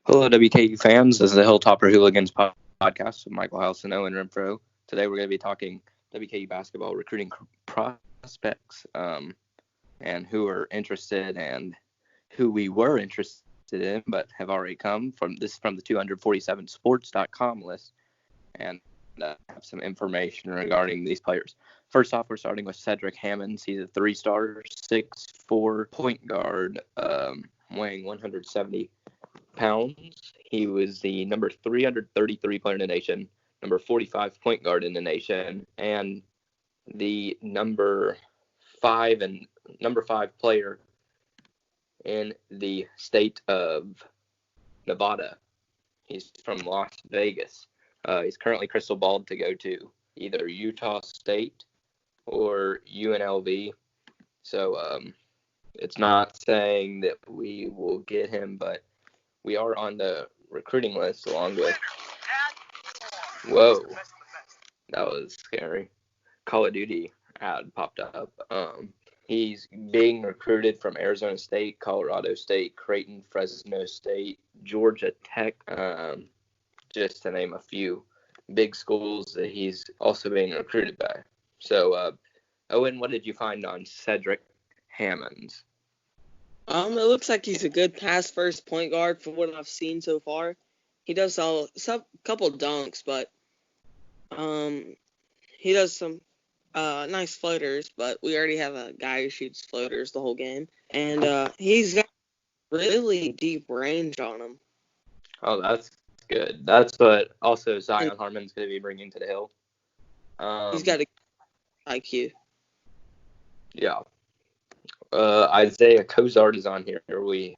Hello, WKU fans. This is the Hilltopper Hooligans podcast with Michael House and Owen Renfrow. Today we're going to be talking WKU basketball recruiting prospects and who are interested and who we were interested in but have already come from the 247sports.com list and have some information regarding these players. First off, we're starting with Cedric Hammonds. He's a 3-star, 6'4" point guard, weighing 170 pounds. He was the number 333 player in the nation, number 45 point guard in the nation, and the number five player in the state of Nevada. He's from Las Vegas. He's currently crystal balled to go to either Utah State or UNLV. So it's not saying that we will get him, but we are on the recruiting list along with, whoa, that was scary. Call of Duty ad popped up. He's being recruited from Arizona State, Colorado State, Creighton, Fresno State, Georgia Tech, just to name a few big schools that he's also being recruited by. So, Owen, what did you find on Cedric Hammonds? It looks like he's a good pass first point guard from what I've seen so far. He does a couple dunks, but he does some nice floaters. But we already have a guy who shoots floaters the whole game, and he's got really deep range on him. Oh, that's good. That's what also Zion Harmon's going to be bringing to the Hill. He's got a IQ. Yeah. Isaiah Cozart is on here. We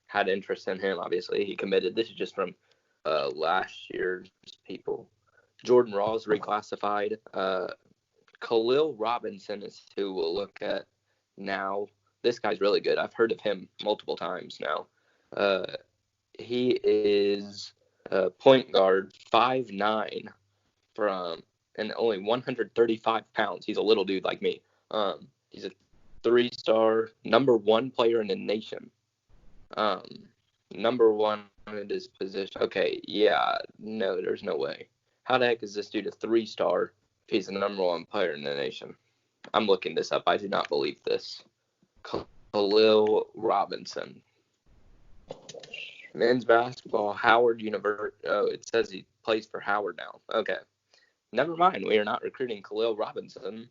had interest in him, obviously. He committed. This is just from last year's people. Jordan Rawls reclassified. Khalil Robinson is who we'll look at now. This guy's really good. I've heard of him multiple times now. He is a point guard, 5'9", and only 135 pounds. He's a little dude like me. He's a 3-star, number 1 player in the nation. Number 1 in his position. Okay, yeah, no, there's no way. How the heck is this dude a 3-star if he's the number 1 player in the nation? I'm looking this up. I do not believe this. Khalil Robinson. Men's basketball, Howard University. Oh, it says he plays for Howard now. Okay. Never mind. We are not recruiting Khalil Robinson.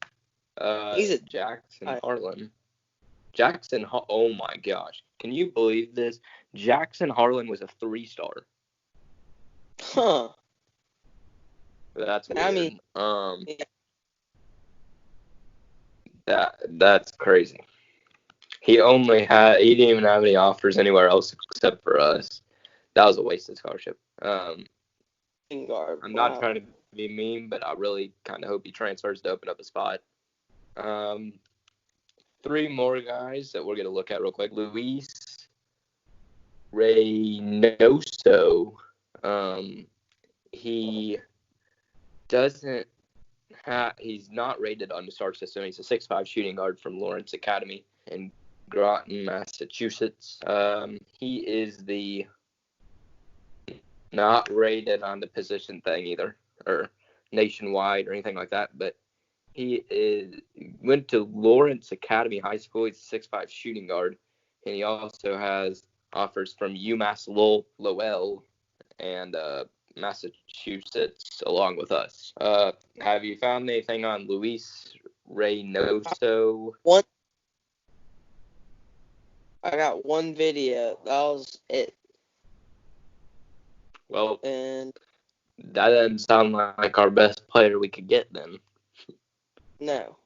He's a Jackson Harlan. Oh my gosh. Can you believe this? Jackson Harlan was a 3-star. Huh. That's weird. I mean, that's crazy. He didn't even have any offers anywhere else except for us. That was a wasted scholarship. I'm not trying to be mean, but I really kind of hope he transfers to open up a spot. 3 more guys that we're going to look at real quick. Luis Reynoso. He's not rated on the star system. He's a 6'5" shooting guard from Lawrence Academy in Groton, Massachusetts. He is the not rated on the position thing either, or nationwide or anything like that, but he went to Lawrence Academy High School. He's a 6'5" shooting guard, and he also has offers from UMass Lowell and Massachusetts along with us. Have you found anything on Luis Reynoso? I got one video. That was it. Well, and that doesn't sound like our best player we could get then. No.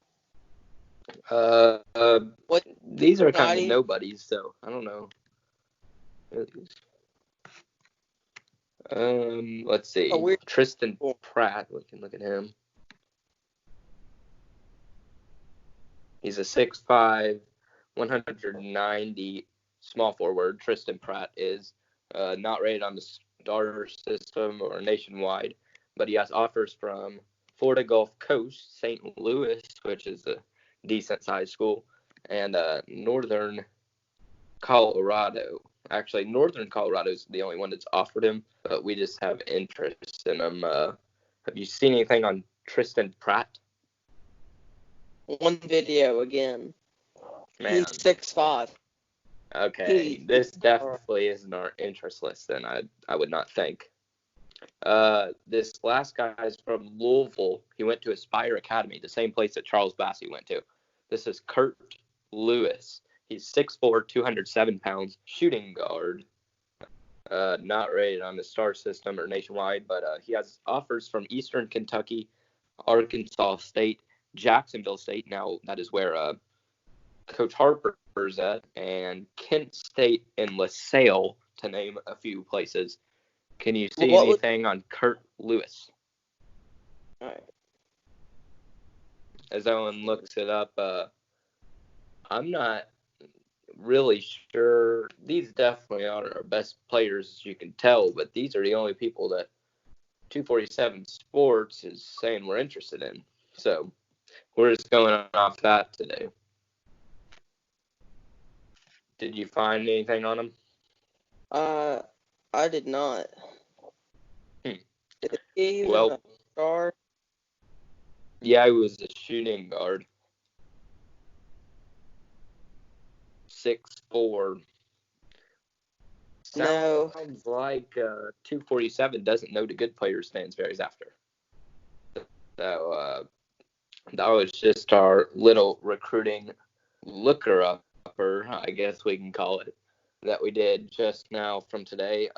These are kind of nobodies, so I don't know. Let's see. Tristan Pratt. We can look at him. He's a 6'5", 190 small forward. Tristan Pratt is not rated on the starter system or nationwide, but he has offers from Florida Gulf Coast, St. Louis, which is a decent-sized school, and Northern Colorado. Actually, Northern Colorado's the only one that's offered him, but we just have interest in him. Have you seen anything on Tristan Pratt? One video again. Man. He's 6'5". Okay, this definitely isn't our interest list, then I would not think. This last guy is from Louisville. He went to Aspire Academy, the same place that Charles Bassey went to. This is Kurt Lewis. He's 6'4", 207 pounds, shooting guard. Not rated on the star system or nationwide, but he has offers from Eastern Kentucky, Arkansas State, Jacksonville State. Now that is where Coach Harper's at, and Kent State and LaSalle, to name a few places. Can you see anything on Kurt Lewis? All right. As Owen looks it up, I'm not really sure. These definitely aren't our best players, as you can tell, but these are the only people that 247 Sports is saying we're interested in. So we're just going off that today. Did you find anything on him? I did not. Is he even Well, a guard? Yeah, he was a shooting guard. 6'4". No. Sounds like 247 doesn't know the good players fans varies after. So that was just our little recruiting looker-upper, I guess we can call it, that we did just now from today.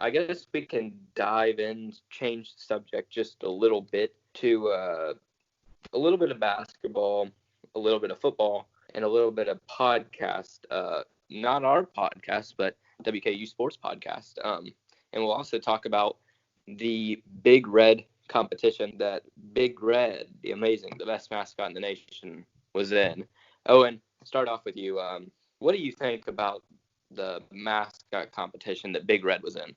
I guess we can dive in, change the subject just a little bit to a little bit of basketball, a little bit of football, and a little bit of podcast. Not our podcast, but WKU Sports Podcast. And we'll also talk about the Big Red competition that Big Red, the best mascot in the nation, was in. Owen, start off with you. What do you think about the mascot competition that Big Red was in?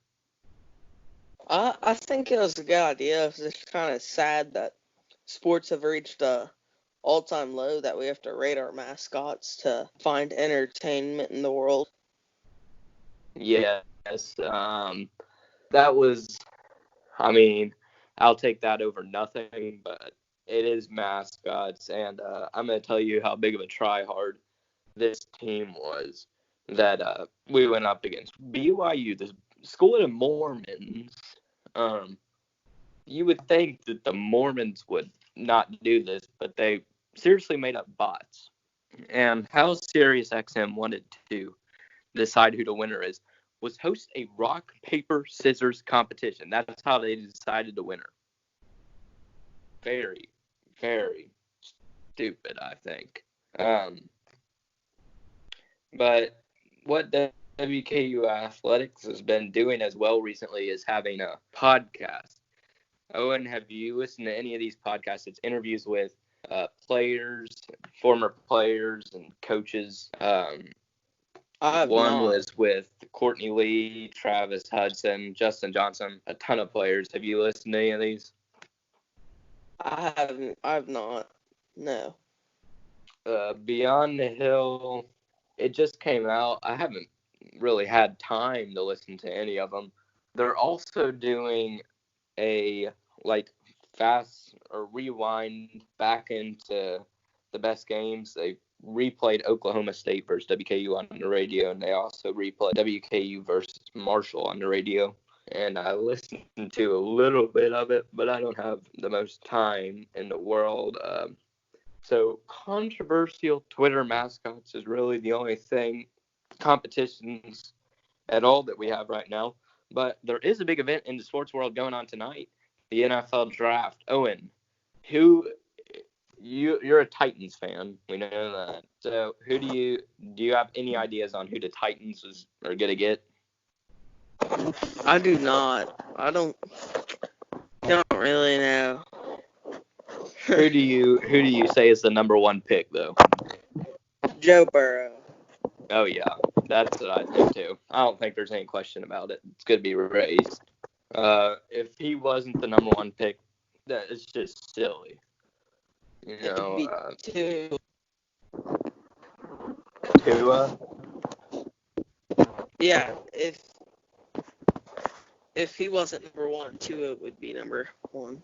I think it was a good idea. It's just kind of sad that sports have reached a all-time low that we have to rate our mascots to find entertainment in the world. Yes. That was, I'll take that over nothing, but it is mascots, and I'm going to tell you how big of a try-hard this team was that we went up against. BYU, the School of the Mormons. You would think that the Mormons would not do this, but they seriously made up bots. And how Sirius XM wanted to decide who the winner is was host a rock, paper, scissors competition. That's how they decided the winner. Very, very stupid, I think. But what WKU Athletics has been doing as well recently is having a podcast. Owen, have you listened to any of these podcasts? It's interviews with players, former players, and coaches. One was with Courtney Lee, Travis Hudson, Justin Johnson, a ton of players. Have you listened to any of these? I haven't. I've not. No. Beyond the Hill, it just came out. I haven't really had time to listen to any of them. They're also doing a fast or rewind back into the best games. They replayed Oklahoma State versus WKU on the radio, and they also replayed WKU versus Marshall on the radio. And I listened to a little bit of it, but I don't have the most time in the world. So controversial Twitter mascots is really the only competitions at all that we have right now. But there is a big event in the sports world going on tonight, the NFL draft. Owen, you're a Titans fan, we know that. So do you have any ideas on who the Titans are going to get? I do not. I don't really know. Who do you say is the number one pick, though? Joe Burrow. Oh yeah, that's what I think too. I don't think there's any question about it. It's going to be raised. If he wasn't the number one pick, that is just silly. You know, Tua. Yeah, if he wasn't number one, Tua would be number one.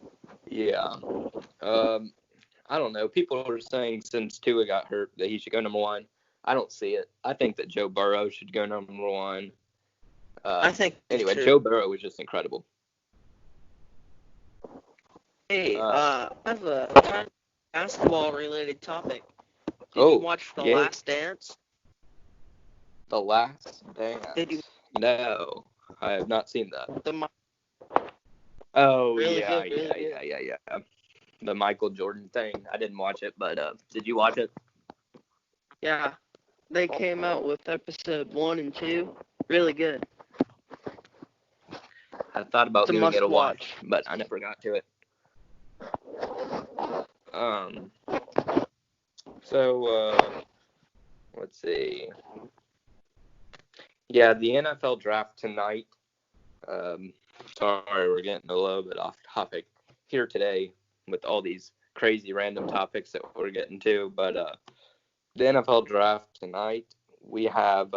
Yeah. I don't know. People are saying since Tua got hurt that he should go number one. I don't see it. I think that Joe Burrow should go number one. I think it's Anyway, true. Joe Burrow was just incredible. Hey, I have a basketball-related topic. Did you watch The Last Dance? The Last Dance? Did you? No, I have not seen that. Really yeah, good, really good. yeah. The Michael Jordan thing. I didn't watch it, but did you watch it? Yeah, they came out with episode 1 and 2. Really good. I thought about giving it a watch, must-watch. but I never got to it. So let's see. Yeah, the NFL draft tonight. Sorry, we're getting a little bit off topic here today with all these crazy random topics that we're getting to. But the NFL draft tonight, we have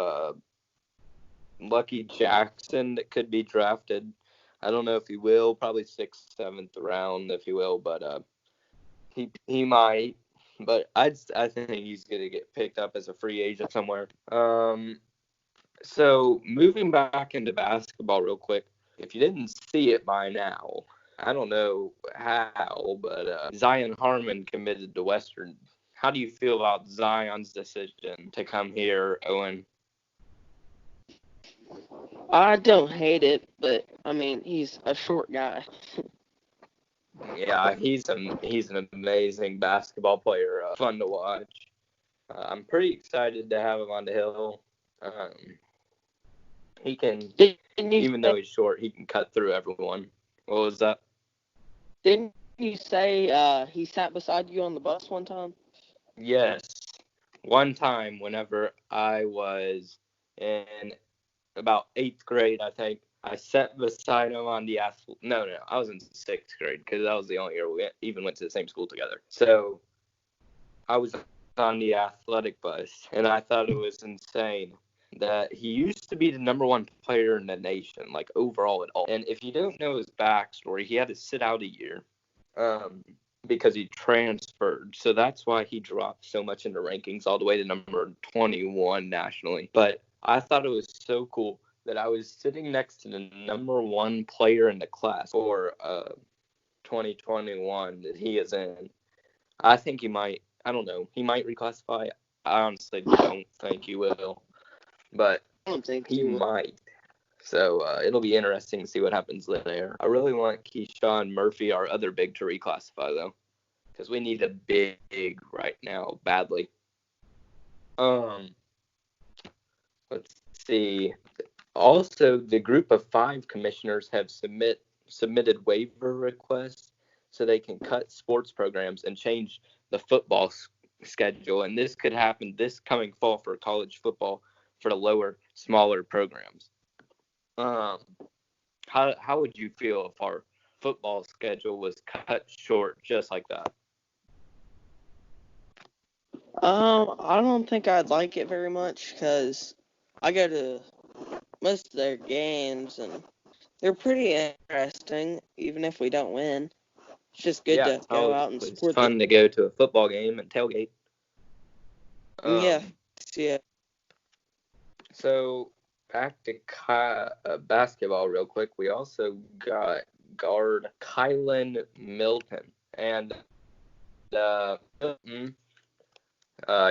Lucky Jackson that could be drafted. I don't know if he will, probably 6th, 7th round if he will, but he might. But I think he's gonna get picked up as a free agent somewhere. So moving back into basketball real quick, if you didn't see it by now, I don't know how, but Zion Harmon committed to Western. How do you feel about Zion's decision to come here, Owen? I don't hate it, but I mean, he's a short guy. Yeah, he's an amazing basketball player. Fun to watch. I'm pretty excited to have him on the hill. He can, even though he's short, he can cut through everyone. What was that? Didn't you say he sat beside you on the bus one time? Yes. One time whenever I was in about 8th grade, I think, I sat beside him on the No, I was in 6th grade because that was the only year we even went to the same school together. So I was on the athletic bus, and I thought it was insane that he used to be the number one player in the nation, like overall at all. And if you don't know his backstory, he had to sit out a year because he transferred. So that's why he dropped so much in the rankings, all the way to number 21 nationally. But I thought it was so cool that I was sitting next to the number one player in the class for 2021 that he is in. I think he might. I don't know. He might reclassify. I honestly don't think he will, but I don't think he might. So it'll be interesting to see what happens there. I really want Keyshawn Murphy, our other big, to reclassify though, because we need a big right now badly. Let's see. Also, the group of 5 commissioners have submitted waiver requests so they can cut sports programs and change the football schedule. And this could happen this coming fall for college football for the lower, smaller programs. How would you feel if our football schedule was cut short just like that? I don't think I'd like it very much because I go to most of their games and they're pretty interesting, even if we don't win. It's just good to go out and support. It's fun to go to a football game and tailgate. Yeah. So back to basketball real quick. We also got guard Kylan Milton, and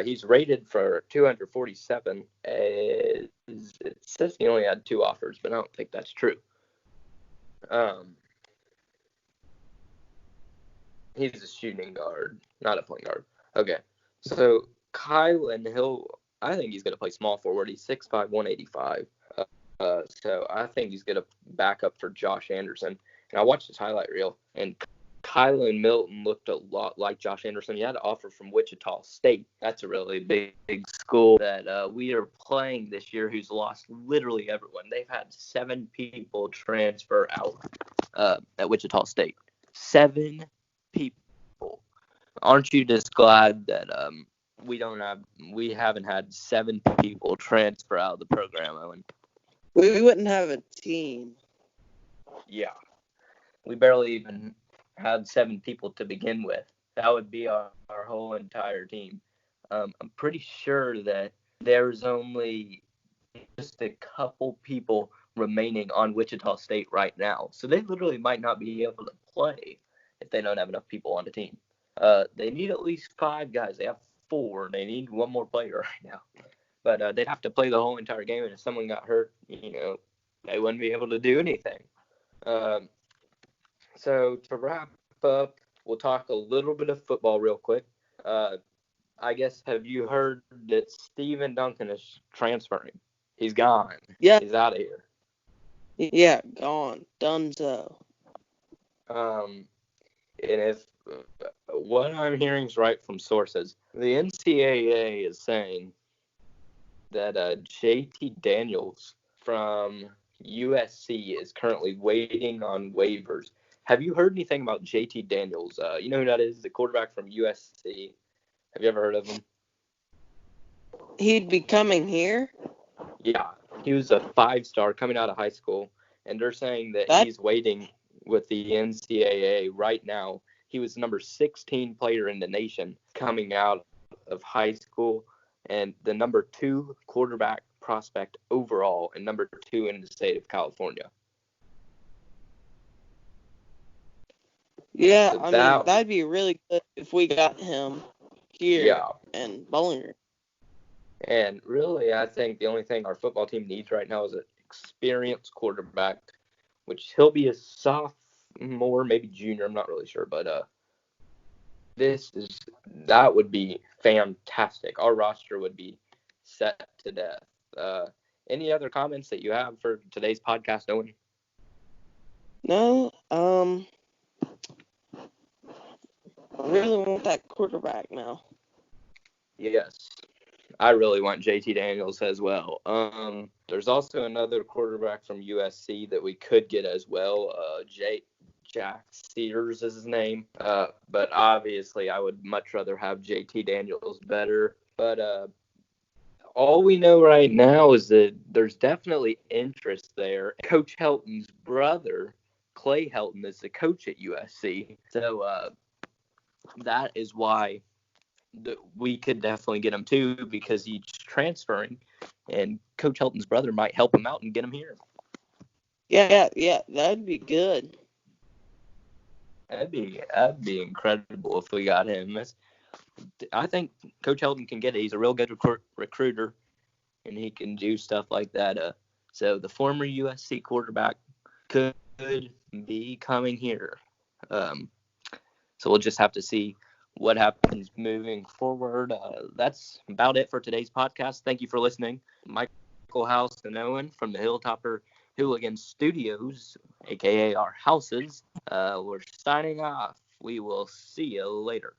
he's rated for 247. It says he only had 2 offers, but I don't think that's true. He's a shooting guard, not a point guard. Okay, so Kylan, I think he's going to play small forward. He's 6'5", 185. So I think he's going to back up for Josh Anderson. And I watched his highlight reel, and Kylan Milton looked a lot like Josh Anderson. He had an offer from Wichita State. That's a really big school that we are playing this year who's lost literally everyone. They've had 7 people transfer out at Wichita State. 7 people. Aren't you just glad that we haven't had 7 people transfer out of the program, Owen? We wouldn't have a team. Yeah. We barely even had 7 people to begin with. That would be our whole entire team. I'm pretty sure that there's only just a couple people remaining on Wichita State right now. So they literally might not be able to play if they don't have enough people on the team. They need at least 5 guys. They have 4. They need one more player right now. But they'd have to play the whole entire game, and if someone got hurt, they wouldn't be able to do anything. So to wrap up, we'll talk a little bit of football real quick. I guess, have you heard that Steven Duncan is transferring? He's gone. Yeah. He's out of here. Yeah, gone. Dunzo. And if what I'm hearing is right from sources, the NCAA is saying that JT Daniels from USC is currently waiting on waivers. Have you heard anything about JT Daniels? You know who that is? The quarterback from USC. Have you ever heard of him? He'd be coming here? Yeah. He was a 5-star coming out of high school, and they're saying that he's waiting with the NCAA right now. He was the number 16 player in the nation coming out of high school, and the number 2 quarterback prospect overall, and number 2 in the state of California. Yeah, so I mean, that'd be really good if we got him here in Bowling Green. And really, I think the only thing our football team needs right now is an experienced quarterback, which he'll be a sophomore, maybe junior, I'm not really sure. But that would be fantastic. Our roster would be set to death. Any other comments that you have for today's podcast, Owen? No, I really want that quarterback now. Yes, I really want JT Daniels as well. There's also another quarterback from USC that we could get as well. Jack Sears is his name. But obviously, I would much rather have JT Daniels better. But all we know right now is that there's definitely interest there. Coach Helton's brother, Clay Helton, is the coach at USC. So that is why we could definitely get him too, because he's transferring, and Coach Helton's brother might help him out and get him here. Yeah, that'd be good. That'd be incredible if we got him. I think Coach Helton can get it. He's a real good recruiter, and he can do stuff like that. So the former USC quarterback could be coming here. So we'll just have to see what happens moving forward. That's about it for today's podcast. Thank you for listening. Michael House and Owen from the Hilltopper Hooligan Studios, a.k.a. our houses. We're signing off. We will see you later.